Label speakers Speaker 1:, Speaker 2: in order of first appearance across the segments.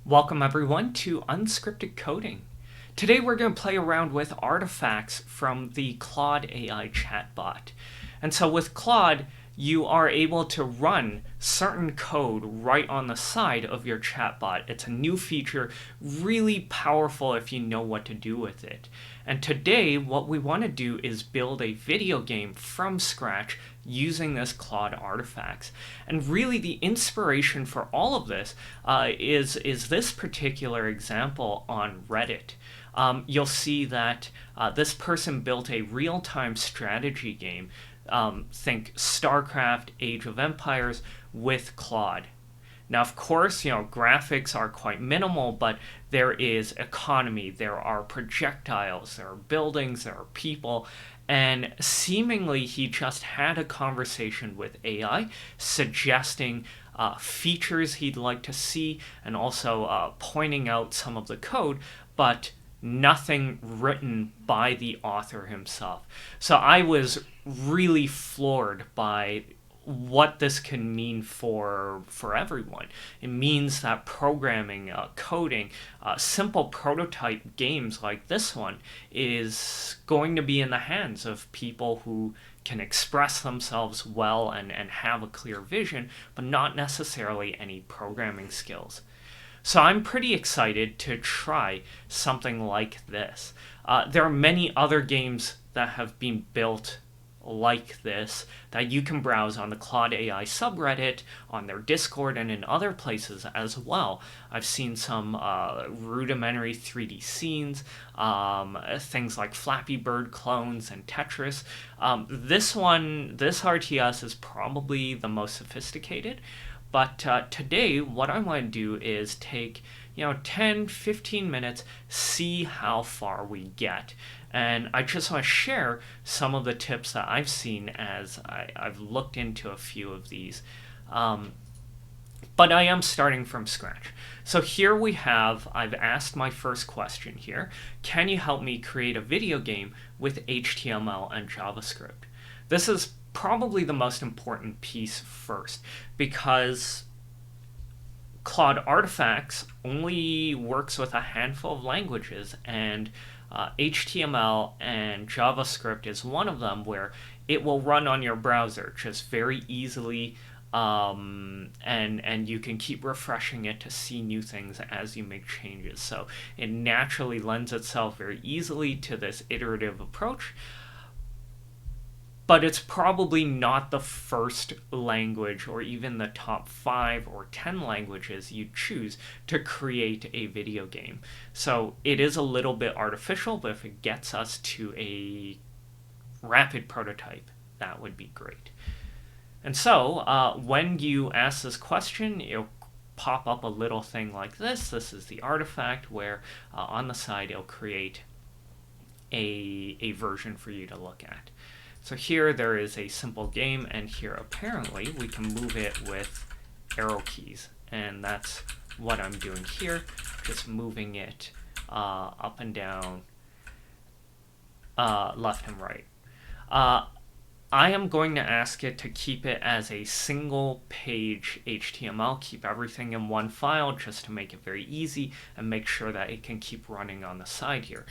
Speaker 1: Welcome everyone to Unscripted Coding. Today we're going to play around with artifacts from the Claude AI chatbot. And so with Claude, you are able to run certain code right on the side of your chatbot. It's a new feature, really powerful if you know what to do with it. And today, what we want to do is build a video game from scratch using this Claude artifacts. And really the inspiration for all of this is this particular example on Reddit. You'll see that this person built a real-time strategy game. Think StarCraft, Age of Empires with Claude. Now, of course, graphics are quite minimal, but there is economy, there are projectiles, there are buildings, there are people, and seemingly he just had a conversation with AI, suggesting features he'd like to see, and also pointing out some of the code, but nothing written by the author himself. So I was really floored by what this can mean for everyone. It means that programming, coding, simple prototype games like this one is going to be in the hands of people who can express themselves well and have a clear vision, but not necessarily any programming skills. So I'm pretty excited to try something like this. There are many other games that have been built like this that you can browse on the Claude AI subreddit, on their Discord, and in other places as well. I've seen some rudimentary 3D scenes, things like Flappy Bird clones and Tetris. This RTS is probably the most sophisticated. But today, what I want to do is take 10-15 minutes, see how far we get. And I just want to share some of the tips that I've seen as I've looked into a few of these. But I am starting from scratch. So here we have, I've asked my first question here. Can you help me create a video game with HTML and JavaScript? This is probably the most important piece first, because Claude Artifacts only works with a handful of languages, and HTML and JavaScript is one of them, where it will run on your browser just very easily, and you can keep refreshing it to see new things as you make changes. So it naturally lends itself very easily to this iterative approach. But it's probably not the first language or even the top 5 or 10 languages you choose to create a video game. So it is a little bit artificial, but if it gets us to a rapid prototype, that would be great. And so when you ask this question, it'll pop up a little thing like this. This is the artifact where on the side it'll create a version for you to look at. So here there is a simple game, and here apparently we can move it with arrow keys. And that's what I'm doing here, just moving it up and down, left and right. I am going to ask it to keep it as a single page HTML, keep everything in one file just to make it very easy and make sure that it can keep running on the side here.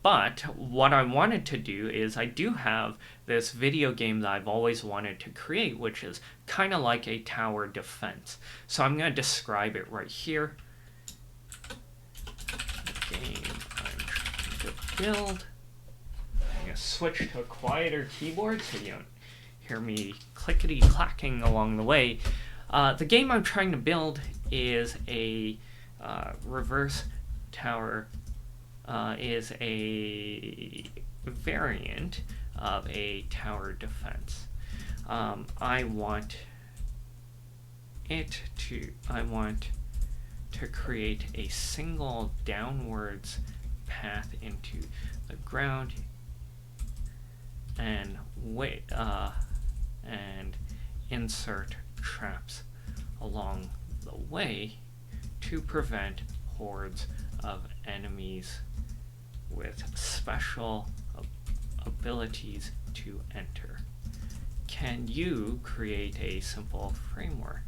Speaker 1: But what I wanted to do is I do have this video game that I've always wanted to create, which is kind of like a tower defense. So I'm going to describe it right here. The game I'm trying to build. I'm going to switch to a quieter keyboard so you don't hear me clickety-clacking along the way. The game I'm trying to build is a reverse tower. Is a variant of a tower defense. I want to create a single downwards path into the ground and insert traps along the way to prevent hordes of enemies with special abilities to enter. Can you create a simple framework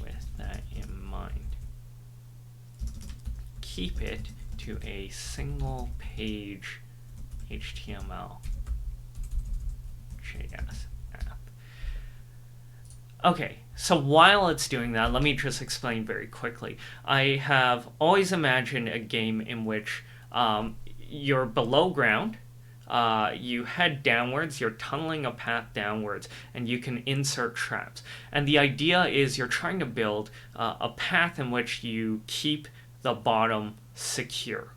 Speaker 1: with that in mind? keep it to a single page HTML JS app. Okay, so while it's doing that, let me just explain very quickly. I have always imagined a game in which you're below ground, you head downwards, you're tunneling a path downwards, and you can insert traps. And the idea is you're trying to build a path in which you keep the bottom secure.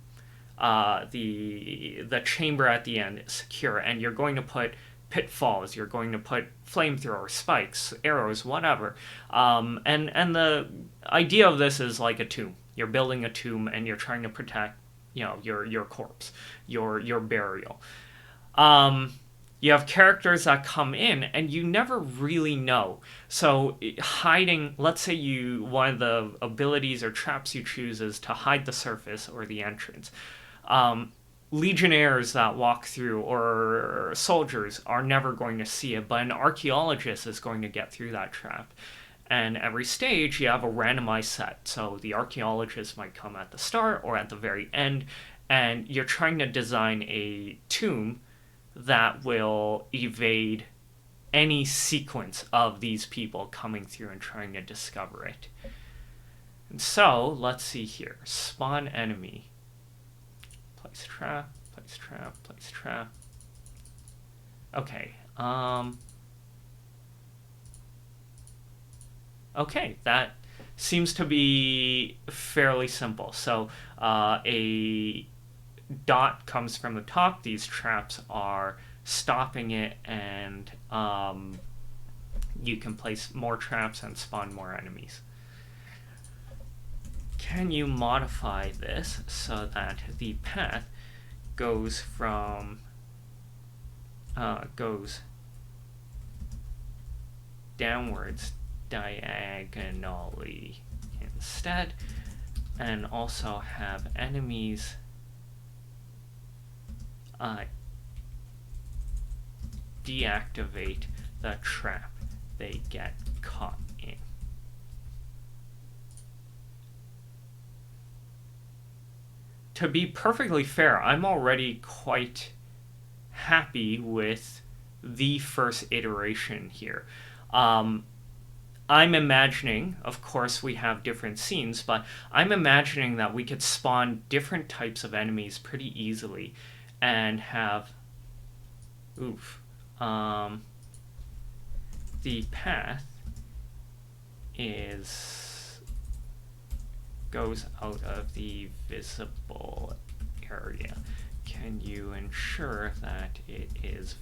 Speaker 1: The chamber at the end is secure, and you're going to put pitfalls, you're going to put flamethrowers, spikes, arrows, whatever. And the idea of this is like a tomb. You're building a tomb and you're trying to protect, your corpse, your burial. You have characters that come in and you never really know. So hiding, let's say one of the abilities or traps you choose is to hide the surface or the entrance. Legionnaires that walk through or soldiers are never going to see it, but an archaeologist is going to get through that trap. And every stage you have a randomized set. So the archaeologist might come at the start or at the very end, and you're trying to design a tomb that will evade any sequence of these people coming through and trying to discover it. And so let's see here. Spawn enemy. Place trap, place trap, place trap. Okay. Okay, that seems to be fairly simple. So a dot comes from the top. These traps are stopping it, and you can place more traps and spawn more enemies. Can you modify this so that the path goes downwards diagonally instead, and also have enemies deactivate the trap they get caught in? To be perfectly fair, I'm already quite happy with the first iteration here. I'm imagining, of course we have different scenes, but I'm imagining that we could spawn different types of enemies pretty easily and have, the path goes out of the visible area. Can you ensure that it is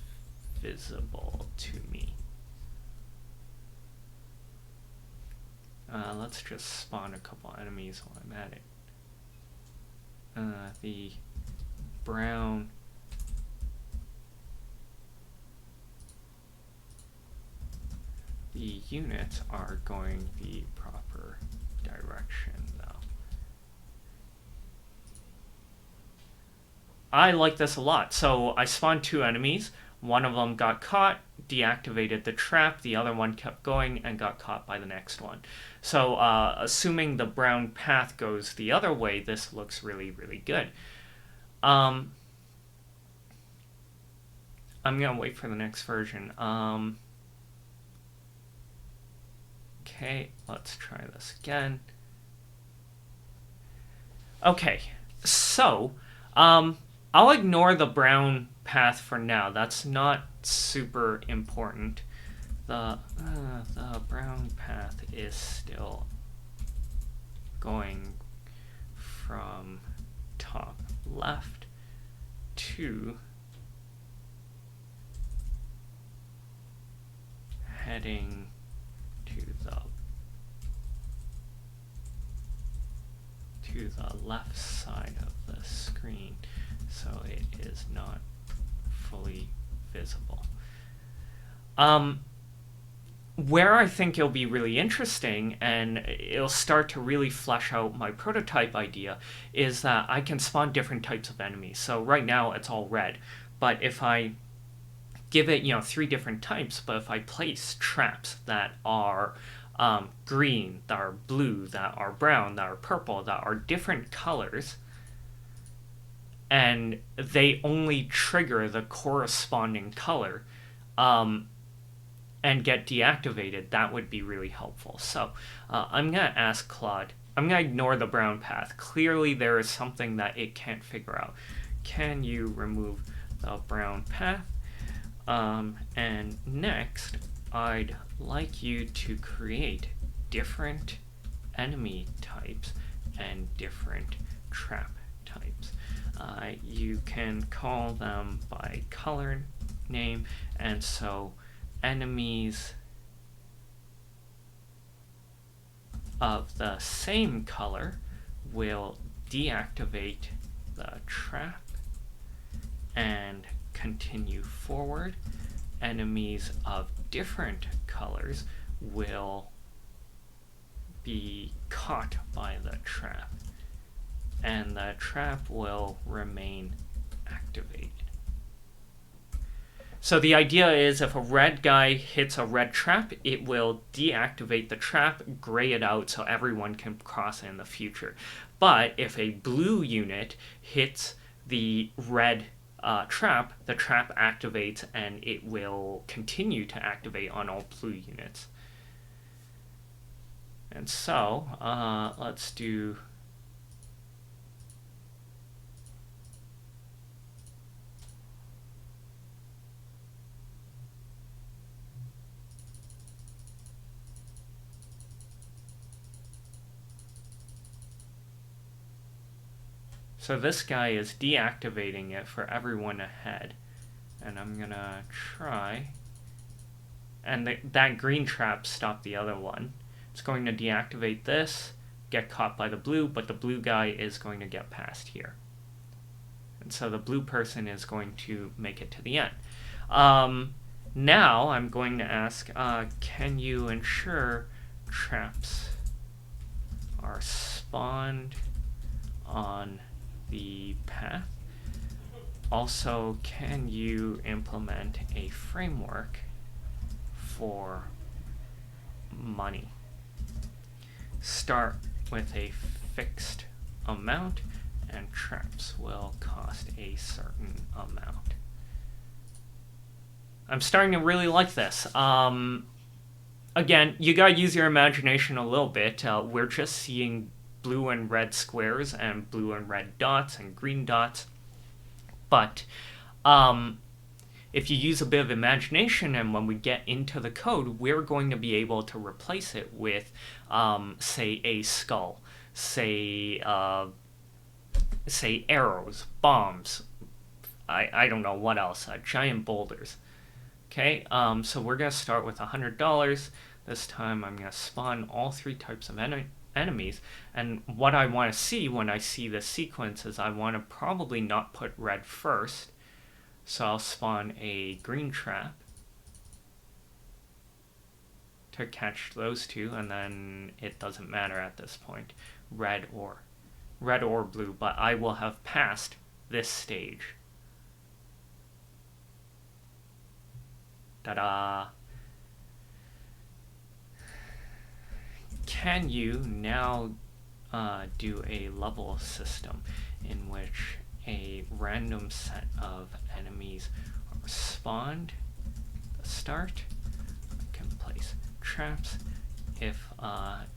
Speaker 1: visible to me? Let's just spawn a couple enemies while I'm at it. The brown the units are going the proper direction though. I like this a lot. So I spawned two enemies. One of them got caught, deactivated the trap. The other one kept going and got caught by the next one. So assuming the brown path goes the other way, this looks really, really good. I'm going to wait for the next version. Okay, let's try this again. Okay, so I'll ignore the brown path for now. That's not super important. The brown path is still going from top left to heading to the left side of the screen, so it is not fully visible. Where I think it'll be really interesting and it'll start to really flesh out my prototype idea is that I can spawn different types of enemies. So right now it's all red, but if I give it, 3 different types, but if I place traps that are green, that are blue, that are brown, that are purple, that are different colors, and they only trigger the corresponding color and get deactivated, that would be really helpful. So I'm going to ask Claude, I'm going to ignore the brown path. Clearly there is something that it can't figure out. Can you remove the brown path? And next, I'd like you to create different enemy types and different trap types. You can call them by color name, and so enemies of the same color will deactivate the trap and continue forward. Enemies of different colors will be caught by the trap, and the trap will remain activated. So the idea is if a red guy hits a red trap, it will deactivate the trap, gray it out so everyone can cross in the future. But if a blue unit hits the red trap, the trap activates and it will continue to activate on all blue units. And so let's do so this guy is deactivating it for everyone ahead. And I'm gonna try. And that green trap stopped the other one. It's going to deactivate this, get caught by the blue, but the blue guy is going to get past here. And so the blue person is going to make it to the end. Now I'm going to ask, can you ensure traps are spawned on the path? Also, can you implement a framework for money? Start with a fixed amount, and traps will cost a certain amount. I'm starting to really like this. Again, you gotta use your imagination a little bit. We're just seeing blue and red squares and blue and red dots and green dots. But if you use a bit of imagination, and when we get into the code, we're going to be able to replace it with, say, a skull, say arrows, bombs, I don't know what else, giant boulders. Okay, so we're going to start with $100. This time I'm going to spawn all three types of enemies, and what I want to see when I see this sequence is I want to probably not put red first, so I'll spawn a green trap to catch those two, and then it doesn't matter at this point, red or blue, but I will have passed this stage. Ta-da! Can you now do a level system in which a random set of enemies are spawned at the start? I can place traps. If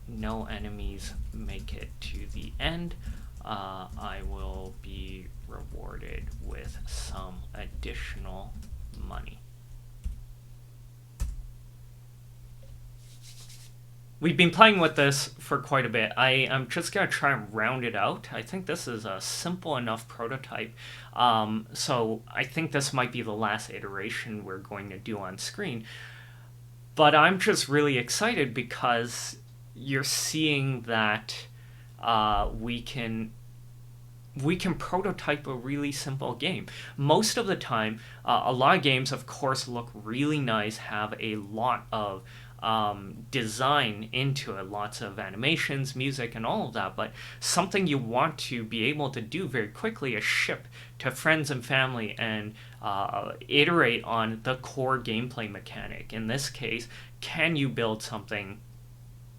Speaker 1: no enemies make it to the end, I will be rewarded with some additional money. We've been playing with this for quite a bit. I'm just going to try and round it out. I think this is a simple enough prototype. So I think this might be the last iteration we're going to do on screen. But I'm just really excited because you're seeing that we can prototype a really simple game. Most of the time, a lot of games, of course, look really nice, have a lot of design into it, lots of animations, music, and all of that, but something you want to be able to do very quickly is ship to friends and family and iterate on the core gameplay mechanic. In this case, can you build something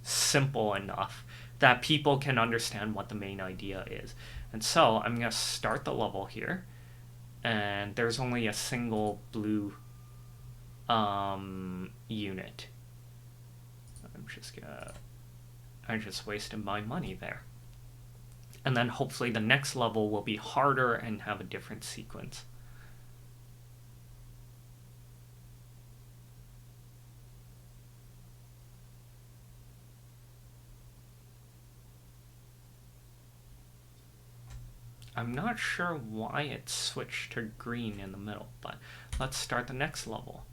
Speaker 1: simple enough that people can understand what the main idea is. And so I'm going to start the level here, and there's only a single blue unit. I just wasted my money there. And then hopefully the next level will be harder and have a different sequence. I'm not sure why it switched to green in the middle, but let's start the next level.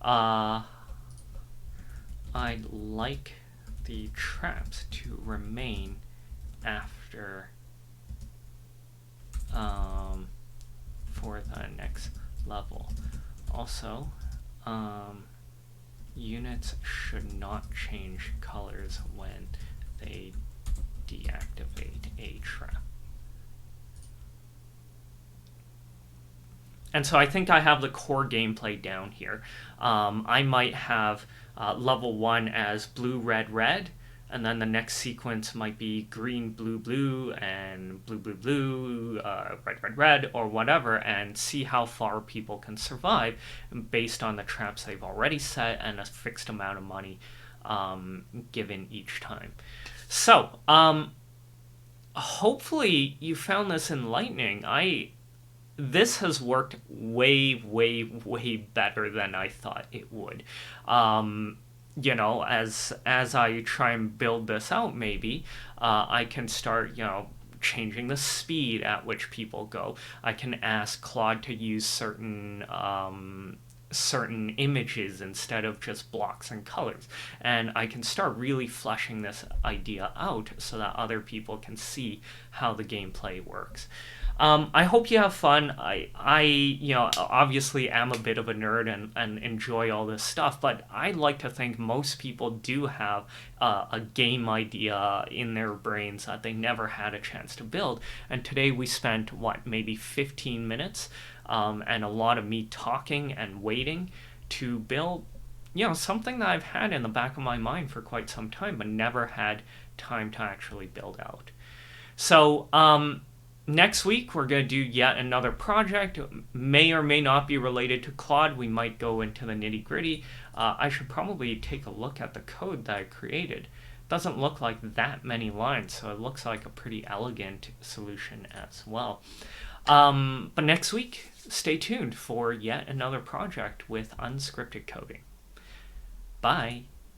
Speaker 1: I'd like the traps to remain after for the next level. Also, units should not change colors when they deactivate a trap. And so I think I have the core gameplay down here. I might have level 1 as blue, red, red, and then the next sequence might be green, blue, blue, and blue, blue, blue, red, red, red, or whatever, and see how far people can survive based on the traps they've already set and a fixed amount of money given each time. So, hopefully you found this enlightening. This has worked way, way, way better than I thought it would. As I try and build this out, maybe I can start, changing the speed at which people go. I can ask Claude to use certain images instead of just blocks and colors, and I can start really fleshing this idea out so that other people can see how the gameplay works. I hope you have fun. I obviously am a bit of a nerd and enjoy all this stuff, but I like to think most people do have a game idea in their brains that they never had a chance to build. And today we spent, maybe 15 minutes and a lot of me talking and waiting to build, something that I've had in the back of my mind for quite some time, but never had time to actually build out. So, next week, we're going to do yet another project. May or may not be related to Claude. We might go into the nitty-gritty. I should probably take a look at the code that I created. Doesn't look like that many lines, so it looks like a pretty elegant solution as well. But next week, stay tuned for yet another project with Unscripted Coding. Bye.